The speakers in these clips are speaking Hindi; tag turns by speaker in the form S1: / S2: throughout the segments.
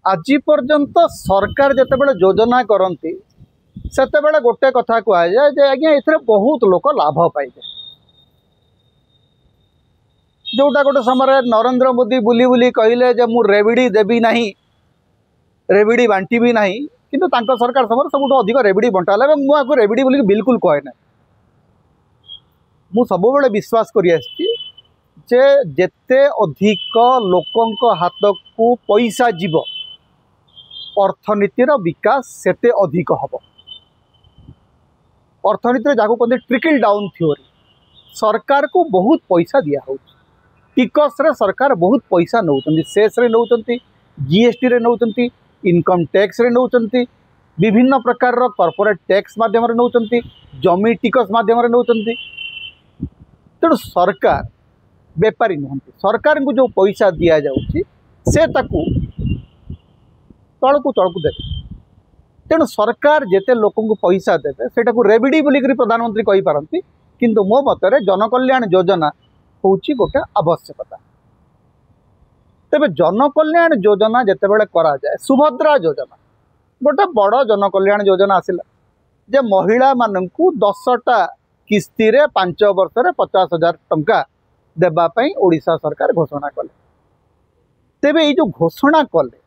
S1: आज पर्यंत सरकार जितेबाला योजना करती से गोटे कथा कहुए जे आज्ञा ए बहुत लोक लाभ पाइबे जोटा गोटे समय नरेंद्र मोदी बुली बुली कहले जे मु रेविडी देवी नहीं रेविडी बांटी नहीं किंतु तांको सरकार समय सब अधिक रेविडी बंटाला मुझे रेविडी बोली बिल्कुल कहे ना मु सब विश्वास करी जे जेते अधिक लोकंक हाथ को पैसा जीव अर्थनीतिर विकास सेते अधिक हम अर्थनीति जहाँ कहते ट्रिकल डाउन थ्योरी सरकार को बहुत पैसा दिया हो टिकस रे सरकार बहुत पैसा नौ सेस रे नौ जीएसटी रे नौ इनकम टैक्स रे नौ विभिन्न प्रकार कॉर्पोरेट टैक्स माध्यम नौ जमी टिकस माध्यम नौ तेणु सरकार बेपारी नुहति सरकार को जो पैसा दि जाऊँगी से ताकू तलकू तलकू देवे तेणु सरकार जेते लोक पैसा देवे सेटा को रेविडी बोलिक प्रधानमंत्री कही पारती किंतु मो मतरे जनकल्याण योजना हूँ गोटे आवश्यकता तेबे जनकल्याण योजना जिते बड़े करा जाए सुभद्रा योजना गोटे बड़ जनकल्याण योजना आसिला जे महिला मानू 10टा किस्ती रे 5 वर्ष 50,000 टंका देवाई ओडिशा सरकार घोषणा कले तेबे ये जो घोषणा कले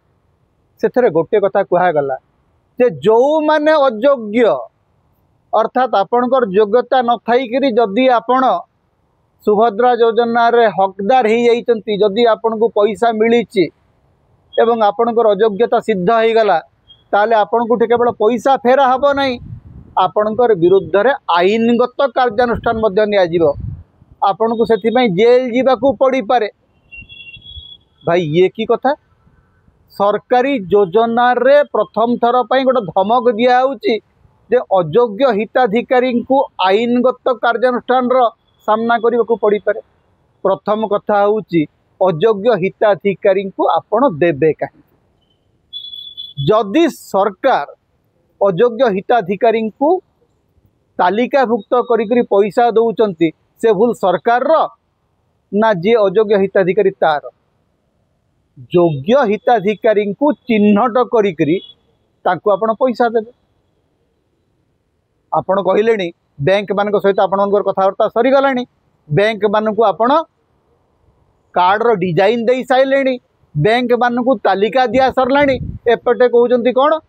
S1: से गोटे कथा कहगला जे जो माने अयोग्य अर्थात आपणकर योग्यता न थाई जदि आपण सुभद्रा योजना रे हकदार हो जाइछंती जदि आपण को पैसा मिली एवं आपणकर अयोग्यता सिद्ध हो गला ताले आपण को केवल पैसा फेरा हबो नहीं आपणकर विरुद्ध रे आईनगत कार्यानुष्ठान मध्य निया जिवो आपण को सेथिपई जेल जीवाकू पड़ी पारे भाई ये की कथा सरकारी योजना रे प्रथम थर पई गोटे धमक दिया होउची जे अयोग्य हिताधिकारी को आईनगत कार्यानुष्ठान रो सामना करने को पड़ी पारे प्रथम कथा होउची अयोग्य हिताधिकारी को आपण देबे कहीं जदि सरकार अयोग्य हिताधिकारी को तालिकाभुक्त करी पैसा दौरान से भूल सरकार रो ना जे अयोग्य हिताधिकारी तार योग्य हिताधिकारी को चिन्हट करी आपण पैसा देवे आपण कहले बैंक मान सहित आपण कथबार्ता सरीगला बैंक मान को आपण कार्ड रो डिजाइन दे सारे बैंक मान को तालिका दिया सरला एपटे कहते कौन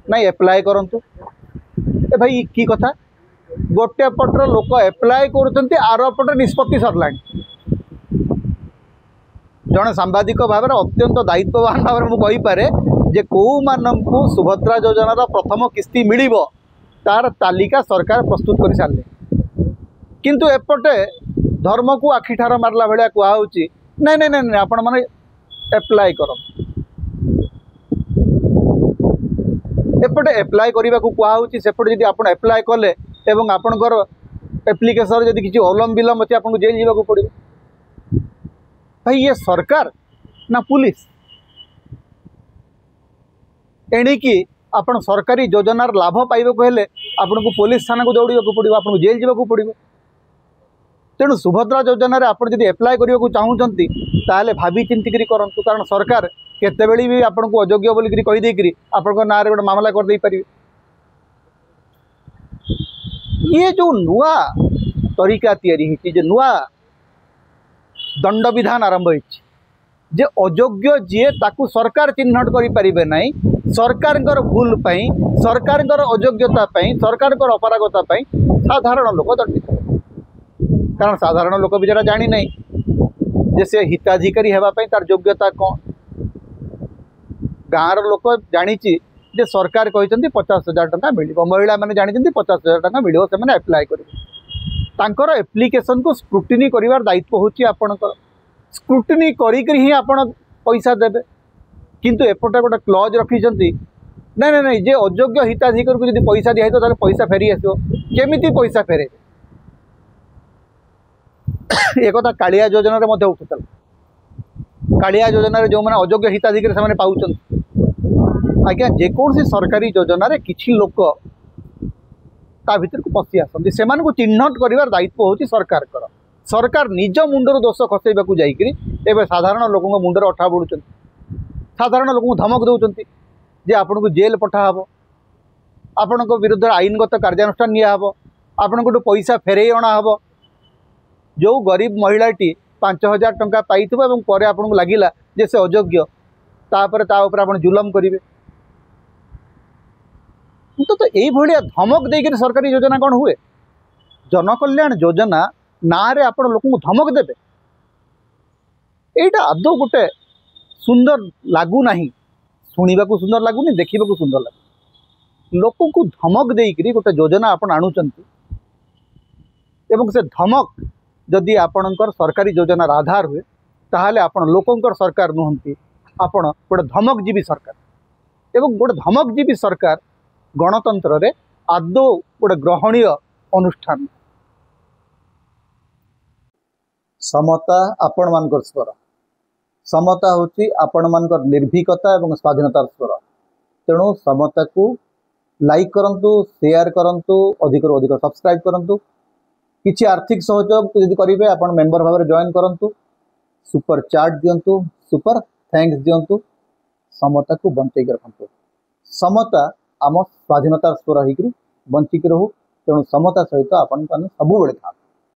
S1: नहीं एप्लाय करंतु ए भाई की कथा गोटे पटर लोक एप्लाय कर आर पटे निष्पत्ति सरला जड़े सांबादिक भाव में अत्यंत दायित्ववान भाव में मुझे जे कौ मानू सुभद्रा योजनार प्रथम किस्ती मिल तार तालिका सरकार प्रस्तुत कर सारे किंतु एपटे धर्म को आखिठार मारला भाया कहुच्ची नहीं नहीं नहीं आपण मैंने एप्लाय कर एपटे एप्लाय करने को कहुच्ची सेपटे जब आप एप्लाय कले एवं आपणकर एप्लिकेशन जब किसी अवलम्ब विलम्ब अच्छे आपको जेल जावाक पड़ो भाई ये सरकार ना पुलिस एणिकी आपण सरकारी योजनार लाभ पाइबा हेले आपन को पुलिस थाना को दौड़ा पड़ो आपको जेल जावाक पड़ो तेणु सुभद्रा योजना आप एप्लाय करने को चाहूँगी ताले भावी चिंतिक करूँ कारण सरकार केतबेले भी आपन को अयोग्य बोलिक कहीदेकरी आपण ना गोटे मामला करदे पारे ये जो नुआ तरीका तैयारी नुआ दंड विधान आरंभ जे अयोग्य जी ताकू सरकार चिन्हट करें ना सरकार भूल पाई सरकार अयोग्यता सरकार अपरागता साधारण लोक दंडित कारण साधारण लोक बेचारा जानी नहीं जे से हिताधिकारी होगापाई तार योग्यता कौन गाँव लोक जानी जे सरकार कहते 50,000 टंका मिल महिला मैंने जानी 50,000 टंका मिल से एप्लाय कर एप्लिकेशन को स्क्रूटिनी करिवार दायित्व होची आपणकर स्क्रूटिनी करी आपण पैसा देबे किंतु एपटे गोटे क्लज रखिछंती नहीं नहीं नहीं जे अयोग्य हिताधिकारी को जब पैसा दिया तो पैसा फेरी आसो केमिति पैसा फेरे एक कथा कालिया योजना रे मध्य उठुता कालिया योजना रे जो माने अयोग्य हिताधिकारी से पाउछन आज्ञा जेकोसी सरकारी योजना रे किछि लोक ता भीतर को पशि आसती से चिन्हट कर दायित्व होची सरकार कर सरकार निज मुंडर दोष खसैबा को जाइकरी एबे साधारण लोक मुंडर अठा बुड़ुछन साधारण लोक धमक दौरान जे आपण को जेल पठाहब आपण विरुद्ध आईनगत कार्यानुष्ठान नियाहब आपण पैसा फेरई अणाहब जो गरीब महिलाटी 5,000 टंका पाई पर आपन को लगिला जे से अयोग्य तापर आप जुलम करेंगे तो यही भाया धमक देकर सरकारी योजना कौन हुए जनकल्याण योजना ना रे आप लोक धमक देवे यहाँ आदौ गोटे सुंदर लगुना शुणा सुंदर लगुनि देखा सुंदर लगुनि लोक को धमक देकर गोटे योजना आपन आणुचंती एवं से धमक जदि आपणकर सरकारी योजनार आधार हुए ताहले आपण लोकंकर सरकार नुहंती आपण गोटे धमकजीवी सरकार एवं गोटे धमकजीवी सरकार गणतंत्र रे आदौ गोटे ग्रहणीय अनुष्ठान समता आपण मानकर स्वर समता होची आपण मानकर निर्भीकता एवं स्वाधीनतार स्वर तेणु समता को लाइक करंतु शेयर करंतु अधिक अधिक सब्सक्राइब करंतु किसी आर्थिक सहयोग यदि करेंगे आप मेम्बर भाव में जॉइन करंतु सुपर चार्ट दिंतु सुपर थैंक्स दिंतु समता को बंचेक रखु समता आम स्वाधीनतार स्वर होकर बंचिक रहू तेणु समता सहित आपण सब था।